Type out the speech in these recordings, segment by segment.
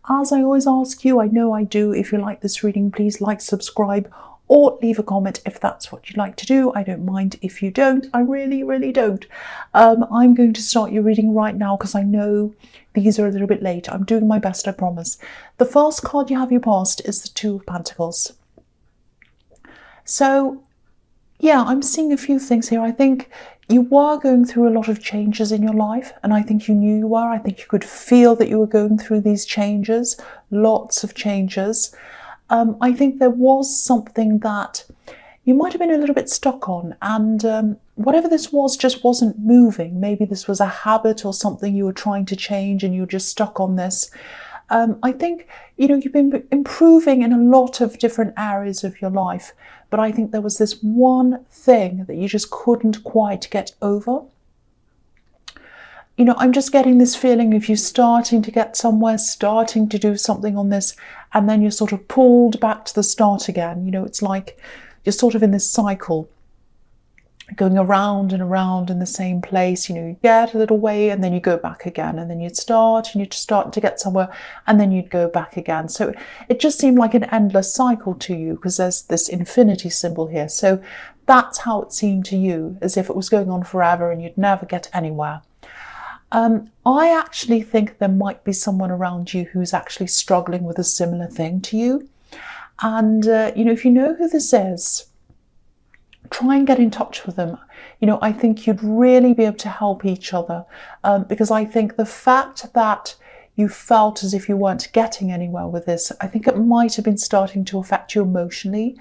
As I always ask you, I know I do, if you like this reading, please like, subscribe, or leave a comment if that's what you'd like to do. I don't mind if you don't. I really, really don't. I'm going to start your reading right now because I know these are a little bit late. I'm doing my best, I promise. The first card you have your past is the Two of Pentacles. So, yeah, I'm seeing a few things here. I think you were going through a lot of changes in your life, and I think you knew you were. I think you could feel that you were going through these changes, lots of changes. I think there was something that you might have been a little bit stuck on, and whatever this was just wasn't moving. Maybe this was a habit or something you were trying to change and you were just stuck on this. I think, you've been improving in a lot of different areas of your life, but I think there was this one thing that you just couldn't quite get over. I'm just getting this feeling of you starting to get somewhere, starting to do something on this, and then you're sort of pulled back to the start again. It's like you're sort of in this cycle, going around and around in the same place. You get a little way and then you go back again, and then you'd start and you'd start to get somewhere and then you'd go back again. So it just seemed like an endless cycle to you, because there's this infinity symbol here. So that's how it seemed to you, as if it was going on forever and you'd never get anywhere. I actually think there might be someone around you who's actually struggling with a similar thing to you. And, if you know who this is, try and get in touch with them. I think you'd really be able to help each other, because I think the fact that you felt as if you weren't getting anywhere with this, I think it might have been starting to affect you emotionally.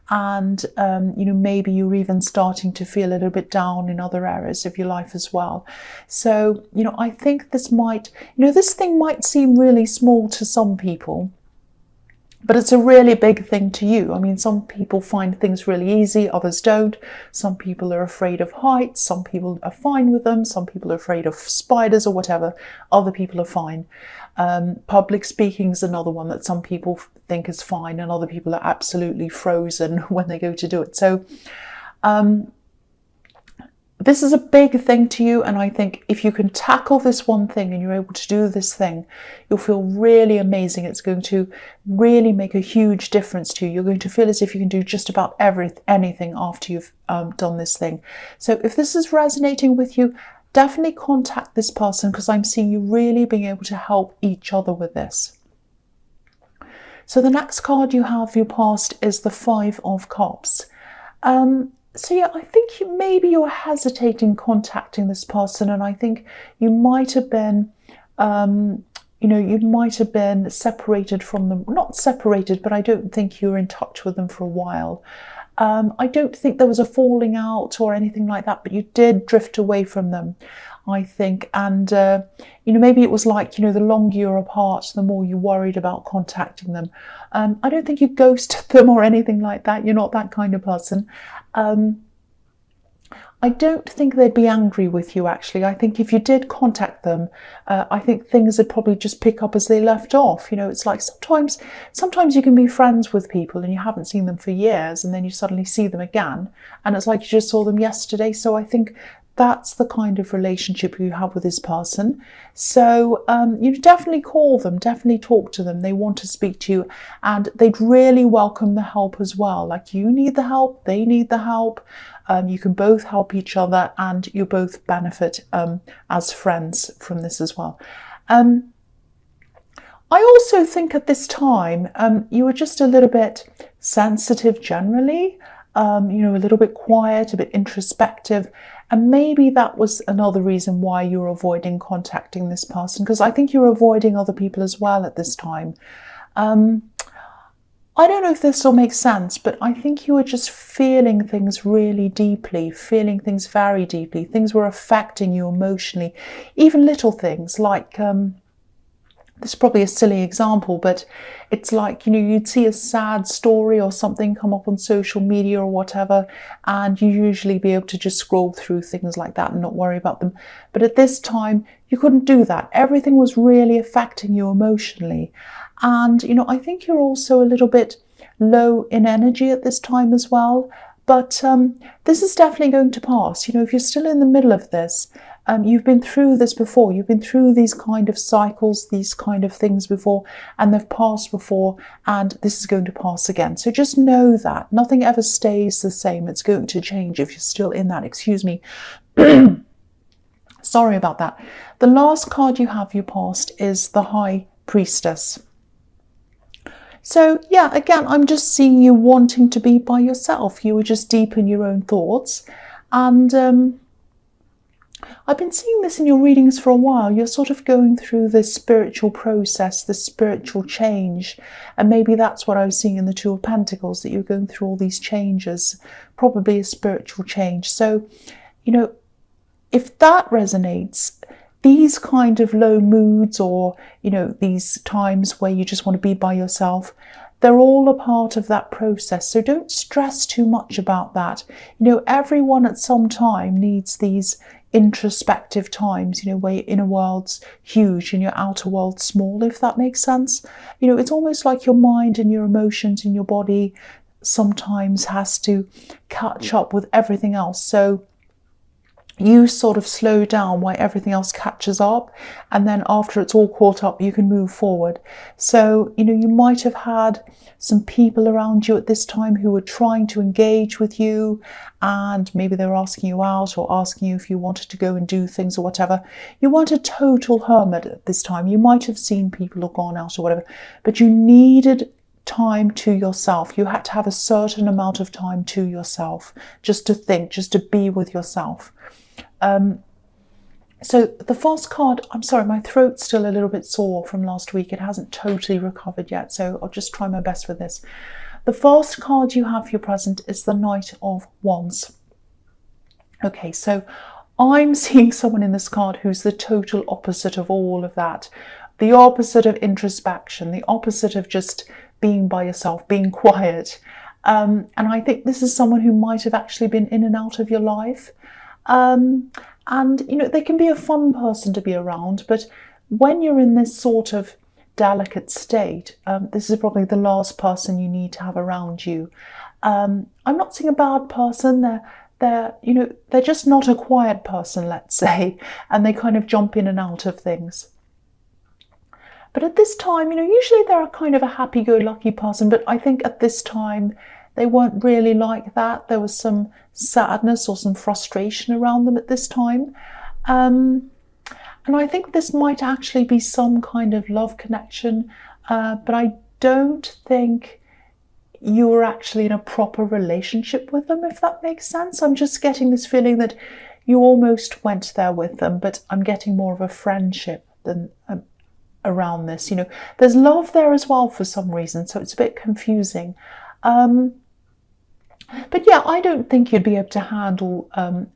And, maybe you're even starting to feel a little bit down in other areas of your life as well. So, I think this might, this thing might seem really small to some people, but it's a really big thing to you. I mean, some people find things really easy, others don't. Some people are afraid of heights, some people are fine with them, some people are afraid of spiders or whatever, other people are fine. Public speaking is another one that some people think is fine, and other people are absolutely frozen when they go to do it. So this is a big thing to you, and I think if you can tackle this one thing and you're able to do this thing, you'll feel really amazing. It's going to really make a huge difference to you. You're going to feel as if you can do just about anything after you've done this thing. So if this is resonating with you, definitely contact this person, because I'm seeing you really being able to help each other with this. So the next card you have for your past is the Five of Cups. So yeah, I think maybe you're hesitating contacting this person, and I think you might have been, you might have been separated from them. Not separated, but I don't think you were in touch with them for a while. I don't think there was a falling out or anything like that, but you did drift away from them, I think. And, maybe it was like, the longer you're apart, the more you worried about contacting them. I don't think you ghosted them or anything like that. You're not that kind of person. I don't think they'd be angry with you, actually. I think if you did contact them, I think things would probably just pick up as they left off. It's like sometimes you can be friends with people and you haven't seen them for years, and then you suddenly see them again, and it's like you just saw them yesterday. So I think that's the kind of relationship you have with this person. So definitely call them, definitely talk to them. They want to speak to you, and they'd really welcome the help as well. Like, you need the help, they need the help. You can both help each other, and you both benefit as friends from this as well. I also think at this time you were just a little bit sensitive generally, a little bit quiet, a bit introspective. And maybe that was another reason why you're avoiding contacting this person, because I think you're avoiding other people as well at this time. I don't know if this will make sense, but I think you were just feeling things really deeply, feeling things very deeply. Things were affecting you emotionally, even little things like, this is probably a silly example, but it's like, you'd see a sad story or something come up on social media or whatever, and you usually be able to just scroll through things like that and not worry about them. But at this time, you couldn't do that. Everything was really affecting you emotionally. And, I think you're also a little bit low in energy at this time as well. But this is definitely going to pass. If you're still in the middle of this, You've been through this before. You've been through these kind of cycles, these kind of things before, and they've passed before, and this is going to pass again. So just know that nothing ever stays the same. It's going to change if you're still in that. Excuse me. Sorry about that. The last card you have, your past, is the High Priestess. So yeah, again, I'm just seeing you wanting to be by yourself. You were just deep in your own thoughts. And I've been seeing this in your readings for a while. You're sort of going through this spiritual process, this spiritual change. And maybe that's what I was seeing in the Two of Pentacles, that you're going through all these changes, probably a spiritual change. So, you know, if that resonates, these kind of low moods, or, you know, these times where you just want to be by yourself, they're all a part of that process. So don't stress too much about that. You know, everyone at some time needs these introspective times, you know, where your inner world's huge and your outer world's small, if that makes sense. You know, it's almost like your mind and your emotions and your body sometimes has to catch up with everything else. So you sort of slow down while everything else catches up, and then after it's all caught up, you can move forward. So, you know, you might have had some people around you at this time who were trying to engage with you, and maybe they were asking you out or asking you if you wanted to go and do things or whatever. You weren't a total hermit at this time. You might have seen people or gone out or whatever, but you needed time to yourself. You had to have a certain amount of time to yourself, just to think, just to be with yourself. So the first card, I'm sorry, my throat's still a little bit sore from last week. It hasn't totally recovered yet, so I'll just try my best with this. The first card you have for your present is the Knight of Wands. Okay, so I'm seeing someone in this card who's the total opposite of all of that. The opposite of introspection, the opposite of just being by yourself, being quiet. And I think this is someone who might have actually been in and out of your life. And, you know, they can be a fun person to be around, but when you're in this sort of delicate state, this is probably the last person you need to have around you. I'm not saying a bad person. They're just not a quiet person, let's say, and they kind of jump in and out of things. But at this time, you know, usually they're a kind of a happy-go-lucky person, but I think at this time, they weren't really like that. There was some sadness or some frustration around them at this time. And I think this might actually be some kind of love connection, but I don't think you were actually in a proper relationship with them, if that makes sense. I'm just getting this feeling that you almost went there with them, but I'm getting more of a friendship than around this. You know, there's love there as well for some reason, so it's a bit confusing. But yeah, I don't think you'd be able to handle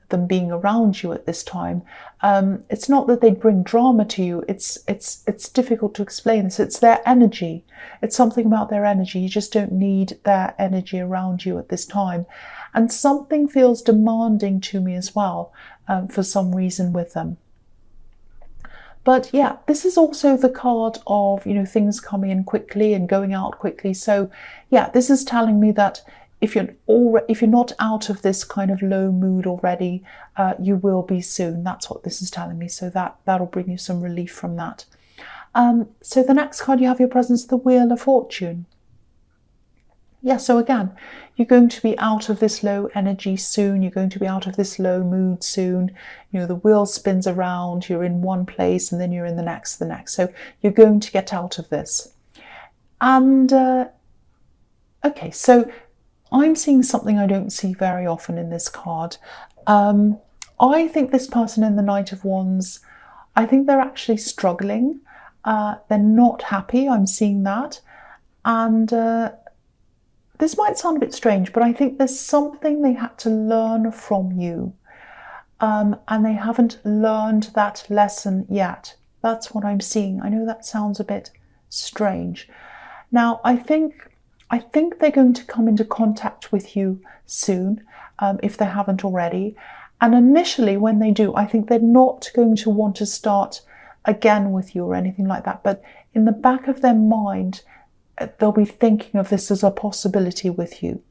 them being around you at this time. It's not that they'd bring drama to you. It's difficult to explain this. It's their energy. It's something about their energy. You just don't need their energy around you at this time. And something feels demanding to me as well, for some reason with them. But yeah, this is also the card of, you know, things coming in quickly and going out quickly. So yeah, this is telling me that if you're not out of this kind of low mood already, you will be soon. That's what this is telling me. So that'll bring you some relief from that. So the next card you have your presence, the Wheel of Fortune. Yeah, so again, you're going to be out of this low energy soon. You're going to be out of this low mood soon. You know, the wheel spins around. You're in one place and then you're in the next. So you're going to get out of this. And okay, so I'm seeing something I don't see very often in this card. I think this person in the Knight of Wands, I think they're actually struggling. They're not happy. I'm seeing that. And this might sound a bit strange, but I think there's something they had to learn from you. And they haven't learned that lesson yet. That's what I'm seeing. I know that sounds a bit strange. Now, I think they're going to come into contact with you soon, if they haven't already. And initially, when they do, I think they're not going to want to start again with you or anything like that. But in the back of their mind, they'll be thinking of this as a possibility with you.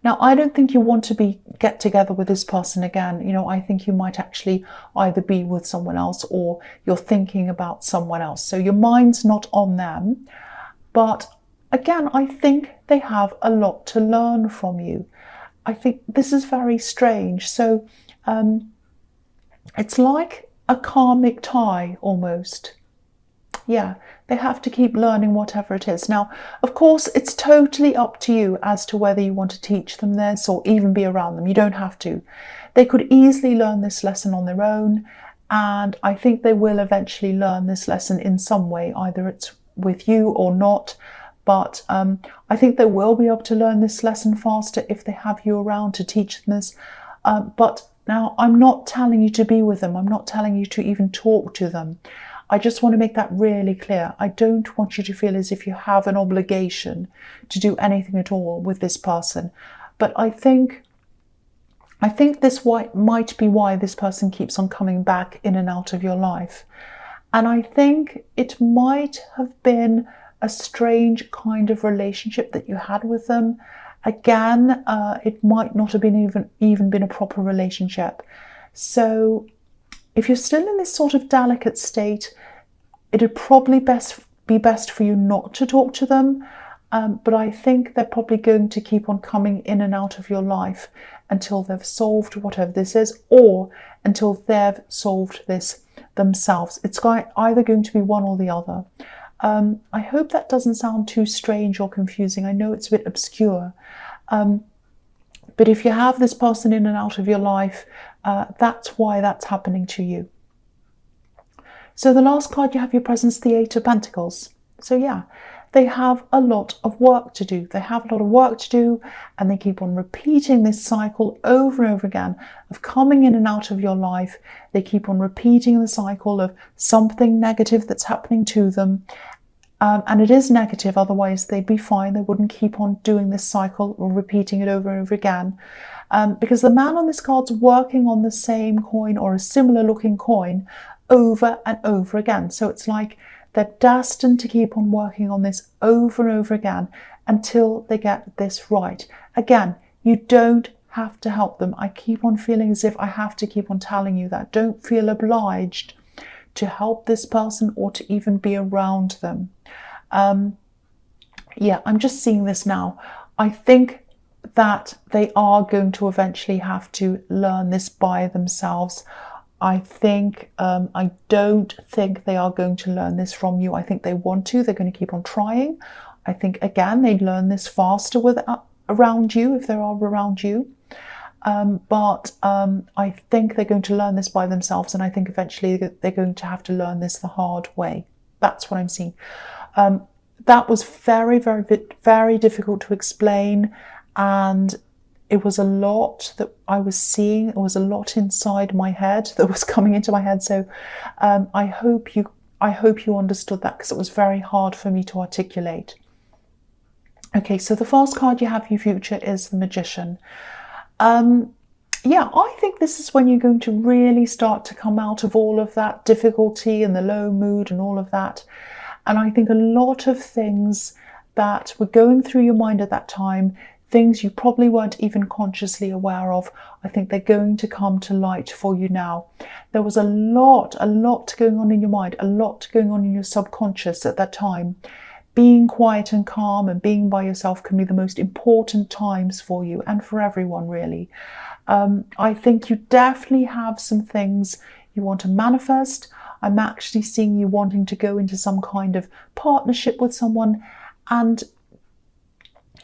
Now, I don't think you want to get together with this person again. You know, I think you might actually either be with someone else or you're thinking about someone else. So your mind's not on them. But again, I think they have a lot to learn from you. I think this is very strange. So it's like a karmic tie almost. Yeah, they have to keep learning whatever it is. Now, of course, it's totally up to you as to whether you want to teach them this or even be around them. You don't have to. They could easily learn this lesson on their own, and I think they will eventually learn this lesson in some way, either it's with you or not. But I think they will be able to learn this lesson faster if they have you around to teach them this. But now, I'm not telling you to be with them. I'm not telling you to even talk to them. I just want to make that really clear. I don't want you to feel as if you have an obligation to do anything at all with this person. But I think this might be why this person keeps on coming back in and out of your life. And I think it might have been a strange kind of relationship that you had with them. Again, it might not have been even been a proper relationship. So if you're still in this sort of delicate state, it'd probably be best for you not to talk to them. But I think they're probably going to keep on coming in and out of your life until they've solved whatever this is, or until they've solved this themselves. It's either going to be one or the other. I hope that doesn't sound too strange or confusing. I know it's a bit obscure. But if you have this person in and out of your life, that's why that's happening to you. So the last card you have your presence, the Eight of Pentacles. So yeah, they have a lot of work to do. They have a lot of work to do, and they keep on repeating this cycle over and over again of coming in and out of your life. They keep on repeating the cycle of something negative that's happening to them. And it is negative, otherwise they'd be fine. They wouldn't keep on doing this cycle or repeating it over and over again. Because the man on this card's working on the same coin or a similar looking coin over and over again. So it's like they're destined to keep on working on this over and over again until they get this right. Again, you don't have to help them. I keep on feeling as if I have to keep on telling you that. Don't feel obliged to help this person or to even be around them. Yeah, I'm just seeing this now. I think that they are going to eventually have to learn this by themselves. I don't think they are going to learn this from you. I think they want to. They're going to keep on trying. I think, again, they'd learn this faster around you if they are around you. But I think they're going to learn this by themselves, and I think eventually they're going to have to learn this the hard way. That's what I'm seeing. That was very, very, very difficult to explain, and it was a lot that I was seeing. It was a lot inside my head that was coming into my head. So I hope you understood that, because it was very hard for me to articulate. Okay, so the first card you have for your future is the Magician. Yeah, I think this is when you're going to really start to come out of all of that difficulty and the low mood and all of that. And I think a lot of things that were going through your mind at that time, things you probably weren't even consciously aware of, I think they're going to come to light for you now. There was a lot going on in your mind, a lot going on in your subconscious at that time. Being quiet and calm and being by yourself can be the most important times for you and for everyone, really. I think you definitely have some things you want to manifest. I'm actually seeing you wanting to go into some kind of partnership with someone, and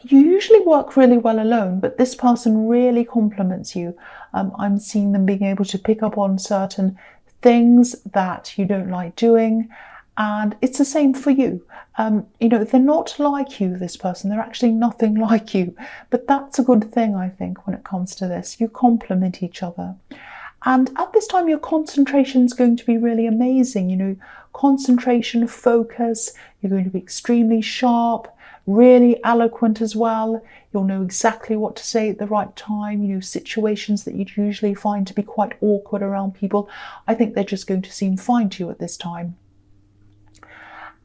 you usually work really well alone, but this person really complements you. I'm seeing them being able to pick up on certain things that you don't like doing, and it's the same for you. You know, they're not like you, this person. They're actually nothing like you, but that's a good thing, I think, when it comes to this. You complement each other. And at this time, your concentration is going to be really amazing. You know, concentration, focus. You're going to be extremely sharp, really eloquent as well. You'll know exactly what to say at the right time. You know, situations that you'd usually find to be quite awkward around people, I think they're just going to seem fine to you at this time.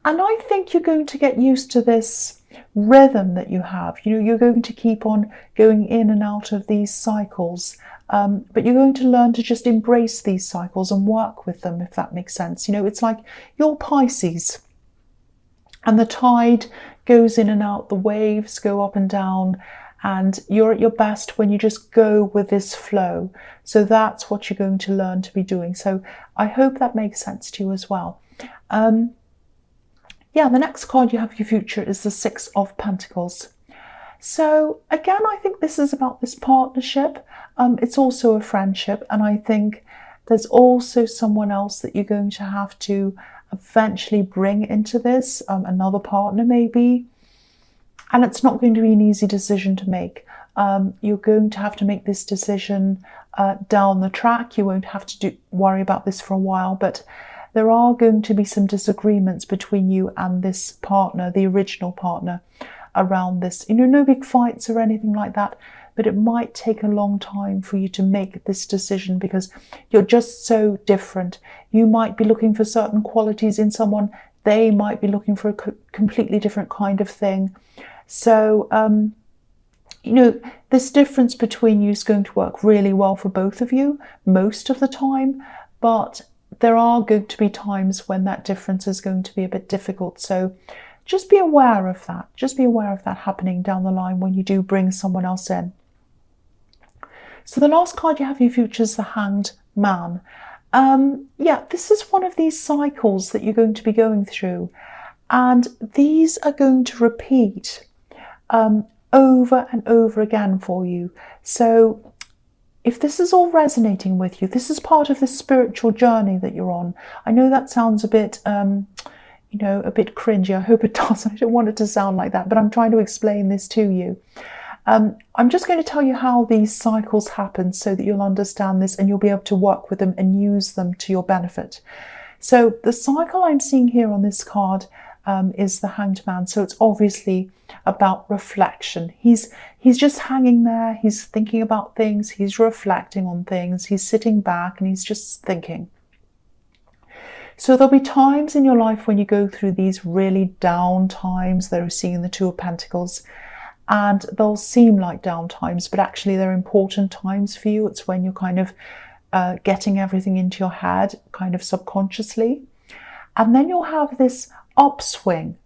And I think you're going to get used to this rhythm that you have. You know, you're going to keep on going in and out of these cycles, but you're going to learn to just embrace these cycles and work with them, if that makes sense. You know, it's like you're Pisces, and the tide goes in and out, the waves go up and down, and you're at your best when you just go with this flow. So that's what you're going to learn to be doing. So I hope that makes sense to you as well. Yeah, the next card you have for your future is the Six of Pentacles. So again, I think this is about this partnership. It's also a friendship, and I think there's also someone else that you're going to have to eventually bring into this, another partner maybe. And it's not going to be an easy decision to make. You're going to have to make this decision down the track. You won't have to worry about this for a while, but there are going to be some disagreements between you and this partner, the original partner, around this. You know, no big fights or anything like that, but it might take a long time for you to make this decision because you're just so different. You might be looking for certain qualities in someone. They might be looking for a completely different kind of thing. So, you know, this difference between you is going to work really well for both of you most of the time, but there are going to be times when that difference is going to be a bit difficult. So just be aware of that. Just be aware of that happening down the line when you do bring someone else in. So the last card you have in your future is the Hanged Man. Yeah, this is one of these cycles that you're going to be going through. And these are going to repeat over and over again for you. So if this is all resonating with you, this is part of the spiritual journey that you're on. I know that sounds a bit, you know, a bit cringy. I hope it doesn't. I don't want it to sound like that, but I'm trying to explain this to you. I'm just going to tell you how these cycles happen so that you'll understand this and you'll be able to work with them and use them to your benefit. So the cycle I'm seeing here on this card is the Hanged Man. So it's obviously about reflection. He's just hanging there. He's thinking about things. He's reflecting on things. He's sitting back and he's just thinking. So there'll be times in your life when you go through these really down times that are seen in the Two of Pentacles, and they'll seem like down times, but actually they're important times for you. It's when you're kind of getting everything into your head, kind of subconsciously. And then you'll have this upswing,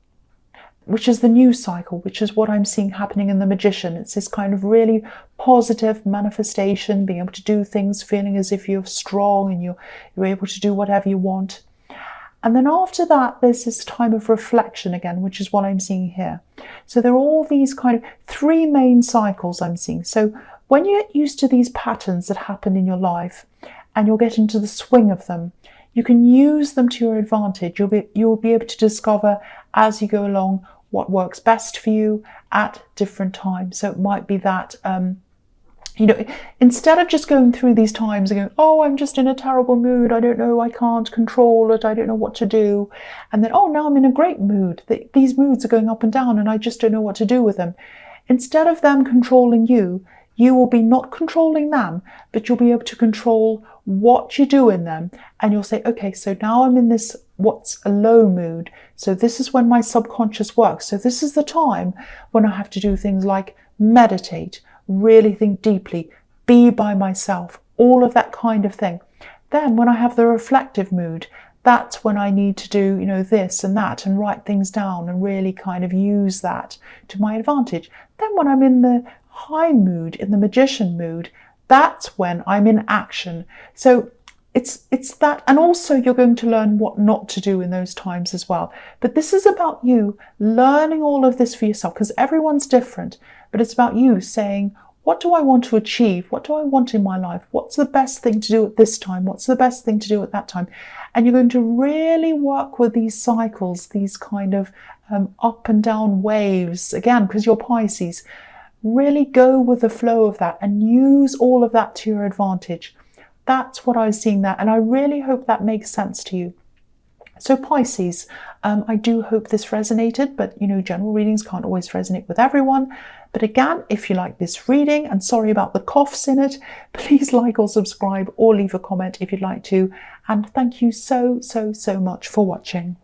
which is the new cycle, which is what I'm seeing happening in the Magician. It's this kind of really positive manifestation, being able to do things, feeling as if you're strong and you're able to do whatever you want. And then after that, there's this time of reflection again, which is what I'm seeing here. So there are all these kind of three main cycles I'm seeing. So when you get used to these patterns that happen in your life and you'll get into the swing of them, you can use them to your advantage. You'll be able to discover as you go along what works best for you at different times. So it might be that, you know, instead of just going through these times and going, oh, I'm just in a terrible mood, I don't know, I can't control it, I don't know what to do. And then, oh, now I'm in a great mood. These moods are going up and down and I just don't know what to do with them. Instead of them controlling you, you will be not controlling them, but you'll be able to control what you do in them. And you'll say, okay, so now I'm in this, what's a low mood. So this is when my subconscious works. So this is the time when I have to do things like meditate, really think deeply, be by myself, all of that kind of thing. Then when I have the reflective mood, that's when I need to do, you know, this and that and write things down and really kind of use that to my advantage. Then when I'm in the high mood, in the Magician mood, that's when I'm in action. So it's that, and also you're going to learn what not to do in those times as well. But this is about you learning all of this for yourself, because everyone's different, but it's about you saying, what do I want to achieve? What do I want in my life? What's the best thing to do at this time? What's the best thing to do at that time? And you're going to really work with these cycles, these kind of up and down waves, again, because you're Pisces. Really go with the flow of that and use all of that to your advantage. That's what I was seeing there, and I really hope that makes sense to you. So Pisces, I do hope this resonated, but you know, general readings can't always resonate with everyone. But again, if you like this reading, and sorry about the coughs in it, please like or subscribe or leave a comment if you'd like to. And thank you so much for watching.